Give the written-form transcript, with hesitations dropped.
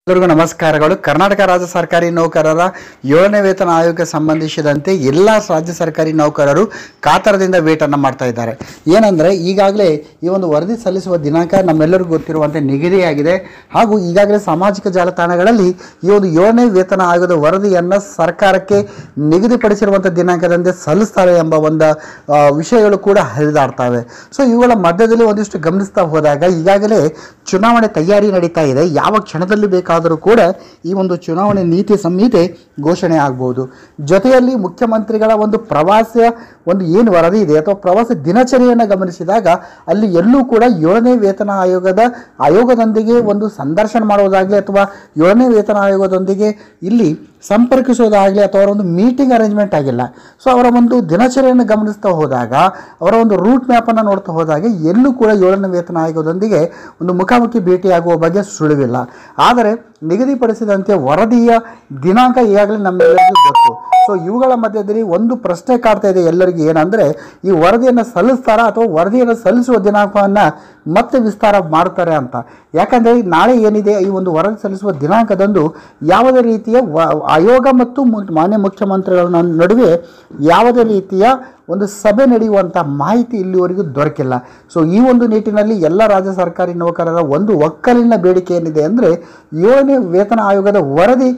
ಎಲ್ಲರಿಗೂ ನಮಸ್ಕಾರಗಳು. ಕರ್ನಾಟಕ ರಾಜ್ಯ ಸರ್ಕಾರಿ ನೌಕರರ 7ನೇ ವೇತನ ಆಯೋಗಕ್ಕೆ ಸಂಬಂಧಿಸಿದಂತೆ ಎಲ್ಲ ರಾಜ್ಯ ಸರ್ಕಾರಿ ನೌಕರರು ಕಾತರದಿಂದ ವೇಟನ್ನು ಮಾಡ್ತಾ ಇದ್ದಾರೆ. ಏನಂದರೆ ಈಗಾಗಲೇ ಈ ಒಂದು ವರದಿ ಸಲ್ಲಿಸುವ ದಿನಾಂಕ ನಮ್ಮೆಲ್ಲರಿಗೂ ಗೊತ್ತಿರುವಂತೆ ನಿಗದಿಯಾಗಿದೆ. ಹಾಗೂ ಈಗಾಗಲೇ ಸಾಮಾಜಿಕ ಜಾಲತಾಣಗಳಲ್ಲಿ ಈ ಒಂದು 7ನೇ ವೇತನ ಆಯೋಗದ ವರದಿಯನ್ನು ಸರ್ಕಾರಕ್ಕೆ ನಿಗದಿಪಡಿಸಿರುವಂಥ ದಿನಾಂಕದಂತೆ ಸಲ್ಲಿಸ್ತಾರೆ ಎಂಬ ಒಂದು ವಿಷಯಗಳು ಕೂಡ ಹರಿದಾಡ್ತವೆ. ಸೊ ಇವುಗಳ ಮಧ್ಯದಲ್ಲಿ ಒಂದಿಷ್ಟು ಗಮನಿಸ್ತಾ ಹೋದಾಗ ಈಗಾಗಲೇ ಚುನಾವಣೆ ತಯಾರಿ ನಡೀತಾ ಇದೆ. ಯಾವ ಕ್ಷಣದಲ್ಲಿ ಬೇಕಾದರೂ ಕೂಡ ಈ ಒಂದು ಚುನಾವಣೆ ನೀತಿ ಸಂಹಿತೆ ಘೋಷಣೆ ಆಗ್ಬೋದು. ಜೊತೆಯಲ್ಲಿ ಮುಖ್ಯಮಂತ್ರಿಗಳ ಒಂದು ಪ್ರವಾಸ ಒಂದು ಏನು ವರದಿ ಇದೆ ಅಥವಾ ಪ್ರವಾಸ ದಿನಚರಿಯನ್ನು ಗಮನಿಸಿದಾಗ ಅಲ್ಲಿ ಎಲ್ಲೂ ಕೂಡ 7ನೇ ವೇತನ ಆಯೋಗದೊಂದಿಗೆ ಒಂದು ಸಂದರ್ಶನ ಮಾಡುವುದಾಗಲಿ ಅಥವಾ 7ನೇ ವೇತನ ಆಯೋಗದೊಂದಿಗೆ ಇಲ್ಲಿ ಸಂಪರ್ಕಿಸೋದಾಗಲಿ ಅಥವಾ ಅವರ ಒಂದು ಮೀಟಿಂಗ್ ಅರೇಂಜ್ಮೆಂಟ್ ಆಗಿಲ್ಲ. ಸೊ ಅವರ ಒಂದು ದಿನಚರಿಯನ್ನು ಗಮನಿಸ್ತಾ ಹೋದಾಗ ಅವರ ಒಂದು ರೂಟ್ ಮ್ಯಾಪನ್ನು ನೋಡ್ತಾ ಹೋದಾಗ ಎಲ್ಲೂ ಕೂಡ 7ನೇ ವೇತನ ಆಯೋಗದೊಂದಿಗೆ ಒಂದು ಮುಖಾಮುಖಿ ಭೇಟಿಯಾಗುವ ಬಗ್ಗೆ ಸುಳಿವಿಲ್ಲ. ಆದರೆ ನಿಗದಿಪಡಿಸಿದಂತೆ ವರದಿಯ ದಿನಾಂಕ ಈಗಾಗಲೇ ನಮ್ಮೆಲ್ಲರಿಗೂ ಗೊತ್ತು. ಸೊ ಇವುಗಳ ಮಧ್ಯದಲ್ಲಿ ಒಂದು ಪ್ರಶ್ನೆ ಕಾಡ್ತಾ ಇದೆ ಎಲ್ಲರಿಗೂ, ಏನಂದರೆ ಈ ವರದಿಯನ್ನು ಸಲ್ಲಿಸ್ತಾರಾ ಅಥವಾ ವರದಿಯನ್ನು ಸಲ್ಲಿಸುವ ದಿನಾಂಕವನ್ನು ಮತ್ತೆ ವಿಸ್ತಾರ ಮಾಡ್ತಾರೆ ಅಂತ. ಯಾಕಂದರೆ ನಾಳೆ ಏನಿದೆ ಈ ಒಂದು ವರದಿ ಸಲ್ಲಿಸುವ ದಿನಾಂಕದಂದು ಯಾವುದೇ ರೀತಿಯ ಆಯೋಗ ಮತ್ತು ಮಾನ್ಯ ಮುಖ್ಯಮಂತ್ರಿಗಳ ನಡುವೆ ಯಾವುದೇ ರೀತಿಯ ಒಂದು ಸಭೆ ನಡೆಯುವಂಥ ಮಾಹಿತಿ ಇಲ್ಲಿವರೆಗೂ ದೊರಕಿಲ್ಲ. ಸೊ ಈ ಒಂದು ನಿಟ್ಟಿನಲ್ಲಿ ಎಲ್ಲ ರಾಜ್ಯ ಸರ್ಕಾರಿ ನೌಕರರ ಒಂದು ಒಕ್ಕಲಿನ ಬೇಡಿಕೆ ಏನಿದೆ ಅಂದರೆ 7ನೇ ವೇತನ ಆಯೋಗದ ವರದಿ